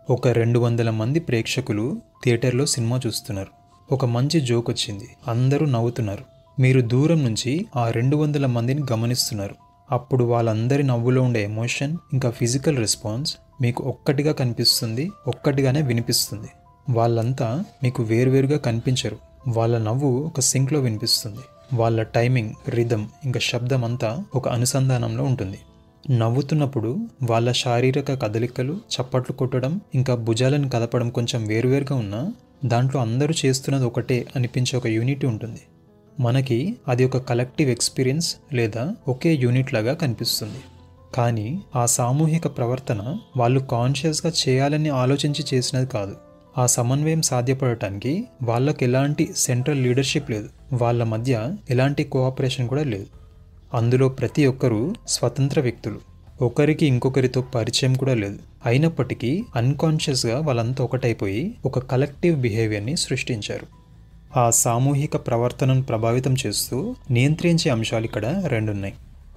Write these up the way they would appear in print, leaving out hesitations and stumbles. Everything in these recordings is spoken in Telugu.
ఒక 200 మంది ప్రేక్షకులు థియేటర్లో సినిమా చూస్తున్నారు. ఒక మంచి జోక్ వచ్చింది, అందరూ నవ్వుతున్నారు. మీరు దూరం నుంచి ఆ 200 మందిని గమనిస్తున్నారు. అప్పుడు వాళ్ళందరి నవ్వులో ఉండే ఎమోషన్ ఇంకా ఫిజికల్ రెస్పాన్స్ మీకు ఒక్కటిగా కనిపిస్తుంది, ఒక్కటిగానే వినిపిస్తుంది. వాళ్ళంతా మీకు వేరువేరుగా కనిపించరు. వాళ్ళ నవ్వు ఒక సింక్లో వినిపిస్తుంది. వాళ్ళ టైమింగ్, రిథం ఇంకా శబ్దం అంతా ఒక అనుసంధానంలో ఉంటుంది. నవ్వుతున్నప్పుడు వాళ్ళ శారీరక కదలికలు, చప్పట్లు కొట్టడం ఇంకా భుజాలను కదపడం కొంచెం వేరువేరుగా ఉన్నా దాంట్లో అందరూ చేస్తున్నది ఒకటే అనిపించే ఒక యూనిటీ ఉంటుంది. మనకి అది ఒక కలెక్టివ్ ఎక్స్పీరియన్స్ లేదా ఒకే యూనిట్ లాగా కనిపిస్తుంది. కానీ ఆ సామూహిక ప్రవర్తన వాళ్ళు కాన్షియస్గా చేయాలని ఆలోచించి చేసినది కాదు. ఆ సమన్వయం సాధ్యపడటానికి వాళ్ళకి ఎలాంటి సెంట్రల్ లీడర్షిప్ లేదు, వాళ్ళ మధ్య ఎలాంటి కోఆపరేషన్ కూడా లేదు. అందులో ప్రతి ఒక్కరూ స్వతంత్ర వ్యక్తులు, ఒకరికి ఇంకొకరితో పరిచయం కూడా లేదు. అయినప్పటికీ అన్కాన్షియస్గా వాళ్ళంతా ఒకటైపోయి ఒక కలెక్టివ్ బిహేవియర్ని సృష్టించారు. ఆ సామూహిక ప్రవర్తనను ప్రభావితం చేస్తూ నియంత్రించే అంశాలు ఇక్కడ రెండున్నాయి.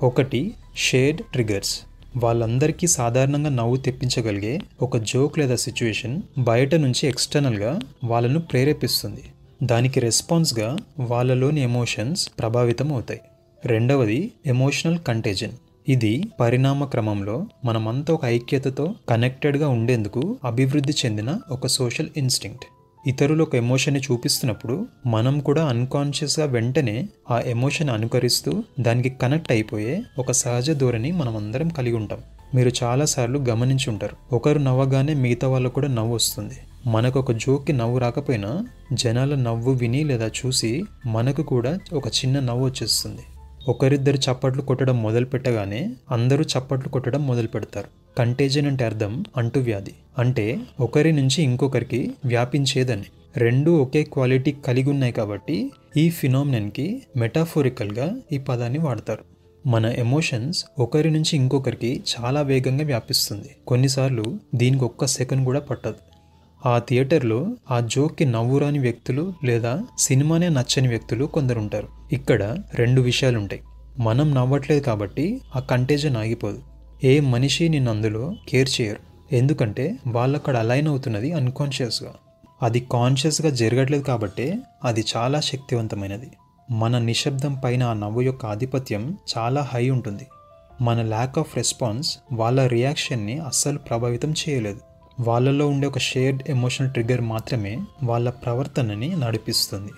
ఒకటి షేర్డ్ ట్రిగర్స్. వాళ్ళందరికీ సాధారణంగా నవ్వు తెప్పించగలిగే ఒక జోక్ లేదా సిచ్యువేషన్ బయట నుంచి ఎక్స్టర్నల్గా వాళ్ళను ప్రేరేపిస్తుంది. దానికి రెస్పాన్స్గా వాళ్ళలోని ఎమోషన్స్ ప్రభావితం అవుతాయి. రెండవది ఎమోషనల్ కంటేజన్. ఇది పరిణామ క్రమంలో మనమంతా ఒక ఐక్యతతో కనెక్టెడ్గా ఉండేందుకు అభివృద్ధి చెందిన ఒక సోషల్ ఇన్స్టింక్ట్. ఇతరులు ఒక ఎమోషన్ని చూపిస్తున్నప్పుడు మనం కూడా అన్కాన్షియస్గా వెంటనే ఆ ఎమోషన్ అనుకరిస్తూ దానికి కనెక్ట్ అయిపోయే ఒక సహజ ధోరణి మనమందరం కలిగి ఉంటాం. మీరు చాలాసార్లు గమనించి ఉంటారు, ఒకరు నవ్వగానే మిగతా వాళ్ళకు కూడా నవ్వు వస్తుంది. మనకు ఒక జోక్కి నవ్వు రాకపోయినా జనాల నవ్వు విని లేదా చూసి మనకు కూడా ఒక చిన్న నవ్వు వచ్చేస్తుంది. ఒకరిద్దరు చప్పట్లు కొట్టడం మొదలు పెట్టగానే అందరూ చప్పట్లు కొట్టడం మొదలు పెడతారు. కంటేజన్ అంటే అర్థం అంటువ్యాధి, అంటే ఒకరి నుంచి ఇంకొకరికి వ్యాపించేదని. రెండూ ఒకే క్వాలిటీ కలిగి ఉన్నాయి కాబట్టి ఈ ఫినామినన్కి మెటాఫోరికల్గా ఈ పదాన్ని వాడతారు. మన ఎమోషన్స్ ఒకరి నుంచి ఇంకొకరికి చాలా వేగంగా వ్యాపిస్తుంది. కొన్నిసార్లు దీనికి ఒక్క సెకండ్ కూడా పట్టదు. ఆ థియేటర్లో ఆ జోక్కి నవ్వురాని వ్యక్తులు లేదా సినిమానే నచ్చని వ్యక్తులు కొందరుంటారు. ఇక్కడ రెండు విషయాలుంటాయి. మనం నవ్వట్లేదు కాబట్టి ఆ కంటేజన్ ఆగిపోదు. ఏ మనిషి నిన్ను అందులో కేర్ చేయరు, ఎందుకంటే వాళ్ళక్కడ అలైన్ అవుతున్నది అన్కాన్షియస్గా. అది కాన్షియస్గా జరగట్లేదు కాబట్టే అది చాలా శక్తివంతమైనది. మన నిశ్శబ్దం పైన ఆ నవ్వు యొక్క ఆధిపత్యం చాలా హై ఉంటుంది. మన ల్యాక్ ఆఫ్ రెస్పాన్స్ వాళ్ళ రియాక్షన్ని అస్సలు ప్రభావితం చేయలేదు. వాళ్ళలో ఉండే ఒక షేర్డ్ ఎమోషనల్ ట్రిగర్ మాత్రమే వాళ్ళ ప్రవర్తనని నడిపిస్తుంది.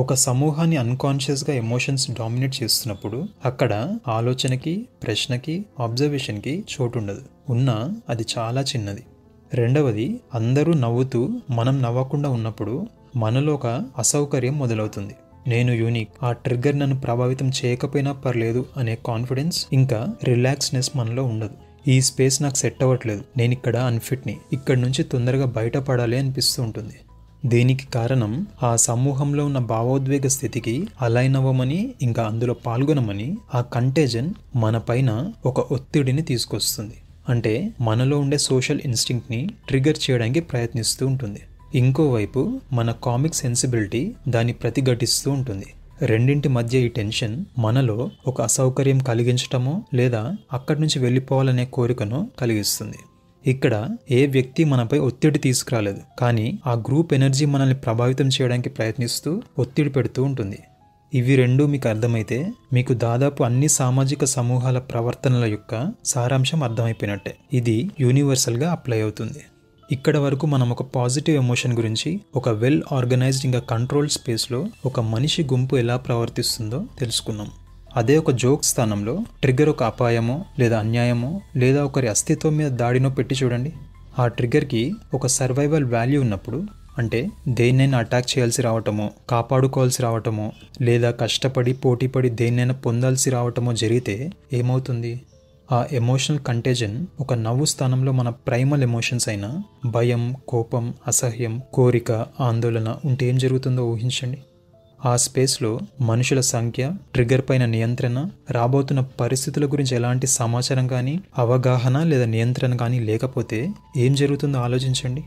ఒక సమూహాన్ని అన్కాన్షియస్గా ఎమోషన్స్ డామినేట్ చేస్తున్నప్పుడు అక్కడ ఆలోచనకి, ప్రశ్నకి, అబ్జర్వేషన్కి చోటు ఉండదు. ఉన్నా అది చాలా చిన్నది. రెండవది, అందరూ నవ్వుతూ మనం నవ్వకుండా ఉన్నప్పుడు మనలో ఒక అసౌకర్యం మొదలవుతుంది. నేను యూనిక్, ఆ ట్రిగ్గర్ నన్ను ప్రభావితం చేయకపోయినా పర్లేదు అనే కాన్ఫిడెన్స్ ఇంకా రిలాక్స్నెస్ మనలో ఉండదు. ఈ స్పేస్ నాకు సెట్ అవ్వట్లేదు, నేను ఇక్కడ అన్ఫిట్ని, ఇక్కడి నుంచి తొందరగా బయటపడాలి అనిపిస్తూ ఉంటుంది. దీనికి కారణం ఆ సమూహంలో ఉన్న భావోద్వేగ స్థితికి అలైన్ అవ్వమని ఇంకా అందులో పాల్గొనమని ఆ కంటేజన్ మన పైన ఒక ఒత్తిడిని తీసుకొస్తుంది. అంటే మనలో ఉండే సోషల్ ఇన్స్టింక్ట్ని ట్రిగర్ చేయడానికి ప్రయత్నిస్తూ ఉంటుంది. ఇంకోవైపు మన కామిక్ సెన్సిబిలిటీ దాన్ని ప్రతిఘటిస్తూ ఉంటుంది. రెండింటి మధ్య ఈ టెన్షన్ మనలో ఒక అసౌకర్యం కలిగించటమో లేదా అక్కడి నుంచి వెళ్ళిపోవాలనే కోరికను కలిగిస్తుంది. ఇక్కడ ఏ వ్యక్తి మనపై ఒత్తిడి తీసుకురాలేదు, కానీ ఆ గ్రూప్ ఎనర్జీ మనల్ని ప్రభావితం చేయడానికి ప్రయత్నిస్తూ ఒత్తిడి పెడుతూ ఉంటుంది. ఇవి రెండూ మీకు అర్థమైతే మీకు దాదాపు అన్ని సామాజిక సమూహాల ప్రవర్తనల యొక్క సారాంశం అర్థమైపోయినట్టే. ఇది యూనివర్సల్గా అప్లై అవుతుంది. ఇక్కడ వరకు మనం ఒక పాజిటివ్ ఎమోషన్ గురించి, ఒక వెల్ ఆర్గనైజ్డ్ ఇంకా కంట్రోల్ స్పేస్లో ఒక మనిషి గుంపు ఎలా ప్రవర్తిస్తుందో తెలుసుకున్నాం. అదే ఒక జోక్ స్థానంలో ట్రిగ్గర్ ఒక అపాయమో లేదా అన్యాయమో లేదా ఒకరి అస్తిత్వం మీద దాడినో పెట్టి చూడండి. ఆ ట్రిగ్గర్కి ఒక సర్వైవల్ వాల్యూ ఉన్నప్పుడు, అంటే దేన్నైనా అటాక్ చేయాల్సి రావటమో, కాపాడుకోవాల్సి రావటమో లేదా కష్టపడి పోటీపడి దేన్నైనా పొందాల్సి రావటమో జరిగితే ఏమవుతుంది? ఆ ఎమోషనల్ కంటేజన్ ఒక నవ్వు స్థానంలో మన ప్రైమల్ ఎమోషన్స్ అయిన భయం, కోపం, అసహ్యం, కోరిక, ఆందోళన ఉంటే ఏం జరుగుతుందో ఊహించండి. ఆ స్పేస్లో మనుషుల సంఖ్య, ట్రిగ్గర్ పైన నియంత్రణ, రాబోతున్న పరిస్థితుల గురించి ఎలాంటి సమాచారం కానీ, అవగాహన లేదా నియంత్రణ కానీ లేకపోతే ఏం జరుగుతుందో ఆలోచించండి.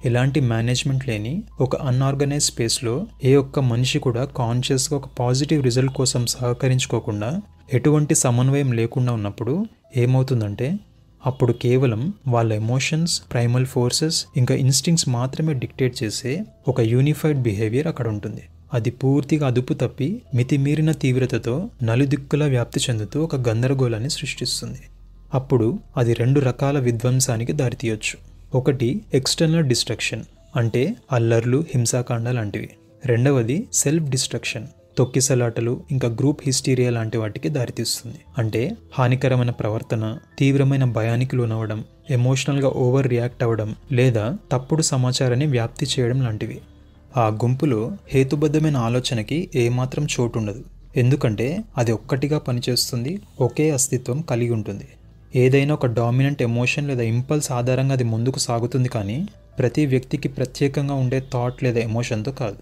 ఎలాంటి మేనేజ్మెంట్ లేని ఒక అన్ఆర్గనైజ్ స్పేస్లో ఏ ఒక్క మనిషి కూడా కాన్షియస్గా ఒక పాజిటివ్ రిజల్ట్ కోసం సహకరించుకోకుండా, ఎటువంటి సమన్వయం లేకుండా ఉన్నప్పుడు ఏమవుతుందంటే అప్పుడు కేవలం వాళ్ళ ఎమోషన్స్, ప్రైమల్ ఫోర్సెస్ ఇంకా ఇన్స్టింక్ట్స్ మాత్రమే డిక్టేట్ చేసే ఒక యూనిఫైడ్ బిహేవియర్ అక్కడ ఉంటుంది. అది పూర్తిగా అదుపు తప్పి మితిమీరిన తీవ్రతతో నలుదిక్కులా వ్యాప్తి చెందుతూ ఒక గందరగోళాన్ని సృష్టిస్తుంది. అప్పుడు అది 2 రకాల విధ్వంసానికి దారితీయొచ్చు. ఒకటి ఎక్స్టర్నల్ డిస్ట్రక్షన్, అంటే అల్లర్లు, హింసాకాండ లాంటివి. రెండవది సెల్ఫ్ డిస్ట్రక్షన్, తొక్కిసలాటలు ఇంకా గ్రూప్ హిస్టీరియా లాంటి వాటికి దారితీస్తుంది. అంటే హానికరమైన ప్రవర్తన, తీవ్రమైన భయానికి లోనవడం, ఎమోషనల్గా ఓవర్ రియాక్ట్ అవ్వడం లేదా తప్పుడు సమాచారాన్ని వ్యాప్తి చేయడం లాంటివి. ఆ గుంపులో హేతుబద్ధమైన ఆలోచనకి ఏమాత్రం చోటుండదు. ఎందుకంటే అది ఒక్కటిగా పనిచేస్తుంది, ఒకే అస్తిత్వం కలిగి ఉంటుంది. ఏదైనా ఒక డామినెంట్ ఎమోషన్ లేదా ఇంపల్స్ ఆధారంగా అది ముందుకు సాగుతుంది, కానీ ప్రతి వ్యక్తికి ప్రత్యేకంగా ఉండే థాట్ లేదా ఎమోషన్తో కాదు.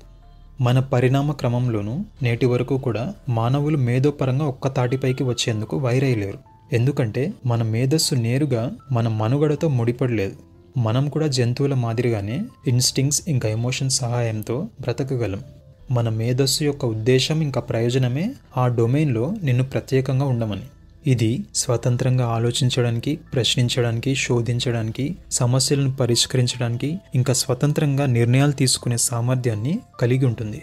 మన పరిణామ క్రమంలోనూ నేటి వరకు కూడా మానవులు మేధోపరంగా ఒక్క తాటిపైకి వచ్చేందుకు వైరయ్యలేరు. ఎందుకంటే మన మేధస్సు నేరుగా మన మనుగడతో ముడిపడలేదు. మనం కూడా జంతువుల మాదిరిగానే ఇన్స్టింక్ట్స్ ఇంకా ఎమోషన్స్ సహాయంతో బ్రతకగలం. మన మేధస్సు యొక్క ఉద్దేశం ఇంకా ప్రయోజనమే ఆ డొమైన్లో నిన్ను ప్రత్యేకంగా ఉండమని. ఇది స్వతంత్రంగా ఆలోచించడానికి, ప్రశ్నించడానికి, శోధించడానికి, సమస్యలను పరిష్కరించడానికి ఇంకా స్వతంత్రంగా నిర్ణయాలు తీసుకునే సామర్థ్యాన్ని కలిగి ఉంటుంది.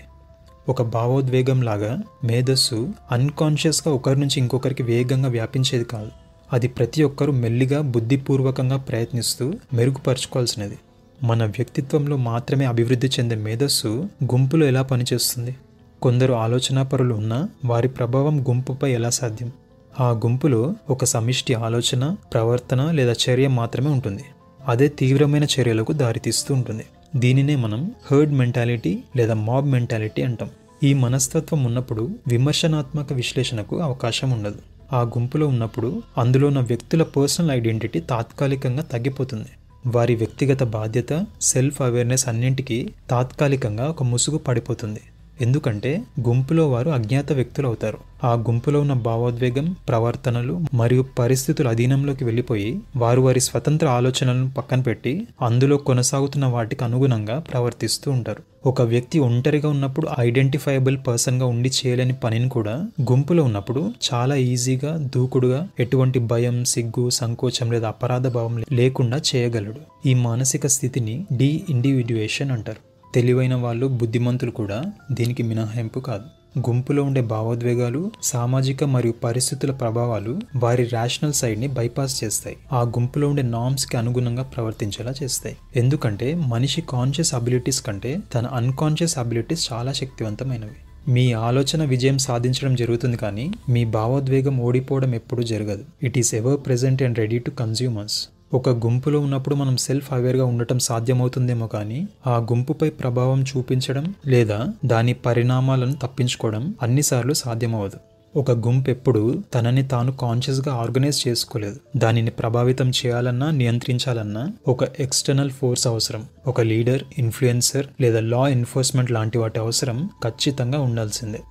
ఒక భావోద్వేగం లాగా మేధస్సు అన్కాన్షియస్గా ఒకరి నుంచి ఇంకొకరికి వేగంగా వ్యాపించేది కాదు. అది ప్రతి ఒక్కరూ మెల్లిగా బుద్ధిపూర్వకంగా ప్రయత్నిస్తూ మెరుగుపరుచుకోవాల్సినది. మన వ్యక్తిత్వంలో మాత్రమే అభివృద్ధి చెందే మేధస్సు గుంపులో ఎలా పనిచేస్తుంది? కొందరు ఆలోచనాపరులు ఉన్నా వారి ప్రభావం గుంపుపై ఎలా సాధ్యం? ఆ గుంపులో ఒక సమిష్టి ఆలోచన, ప్రవర్తన లేదా చర్య మాత్రమే ఉంటుంది. అదే తీవ్రమైన చర్యలకు దారితీస్తూ ఉంటుంది. దీనినే మనం హర్డ్ మెంటాలిటీ లేదా మాబ్ మెంటాలిటీ అంటాం. ఈ మనస్తత్వం ఉన్నప్పుడు విమర్శనాత్మక విశ్లేషణకు అవకాశం ఉండదు. ఆ గుంపులో ఉన్నప్పుడు అందులో ఉన్న వ్యక్తుల పర్సనల్ ఐడెంటిటీ తాత్కాలికంగా తగ్గిపోతుంది. వారి వ్యక్తిగత బాధ్యత, సెల్ఫ్ అవేర్నెస్ అన్నింటికీ తాత్కాలికంగా ఒక ముసుగు పడిపోతుంది. ఎందుకంటే గుంపులో వారు అజ్ఞాత వ్యక్తులు అవుతారు. ఆ గుంపులో ఉన్న భావోద్వేగం, ప్రవర్తనలు మరియు పరిస్థితుల అధీనంలోకి వెళ్ళిపోయి వారు వారి స్వతంత్ర ఆలోచనలను పక్కన పెట్టి అందులో కొనసాగుతున్న వాటికి అనుగుణంగా ప్రవర్తిస్తూ ఉంటారు. ఒక వ్యక్తి ఒంటరిగా ఉన్నప్పుడు ఐడెంటిఫైయబుల్ పర్సన్గా ఉండి చేయలేని పనిని కూడా గుంపులో ఉన్నప్పుడు చాలా ఈజీగా, దూకుడుగా, ఎటువంటి భయం, సిగ్గు, సంకోచం లేదా అపరాధ భావం లేకుండా చేయగలడు. ఈ మానసిక స్థితిని డీ-ఇండివిడ్యుయేషన్ అంటారు. తెలివైన వాళ్ళు, బుద్ధిమంతులు కూడా దీనికి మినహాయింపు కాదు. గుంపులో ఉండే భావోద్వేగాలు, సామాజిక మరియు పరిస్థితుల ప్రభావాలు వారి రేషనల్ సైడ్ని బైపాస్ చేస్తాయి. ఆ గుంపులో ఉండే నార్మ్స్కి అనుగుణంగా ప్రవర్తించేలా చేస్తాయి. ఎందుకంటే మనిషి కాన్షియస్ అబిలిటీస్ కంటే తన అన్కాన్షియస్ అబిలిటీస్ చాలా శక్తివంతమైనవి. మీ ఆలోచన విజయం సాధించడం జరుగుతుంది, కానీ మీ భావోద్వేగం ఓడిపోవడం ఎప్పుడూ జరగదు. It is ever present and ready to consume us. ఒక గుంపులో ఉన్నప్పుడు మనం సెల్ఫ్ అవేర్గా ఉండటం సాధ్యమవుతుందేమో, కానీ ఆ గుంపుపై ప్రభావం చూపించడం లేదా దాని పరిణామాలను తప్పించుకోవడం అన్నిసార్లు సాధ్యమవదు. ఒక గుంపు ఎప్పుడు తనని తాను కాన్షియస్గా ఆర్గనైజ్ చేసుకోలేదు. దానిని ప్రభావితం చేయాలన్నా, నియంత్రించాలన్నా ఒక ఎక్స్టర్నల్ ఫోర్స్ అవసరం. ఒక లీడర్, ఇన్ఫ్లుయెన్సర్ లేదా లా ఎన్ఫోర్స్మెంట్ లాంటి వాటి అవసరం ఖచ్చితంగా ఉండాల్సిందే.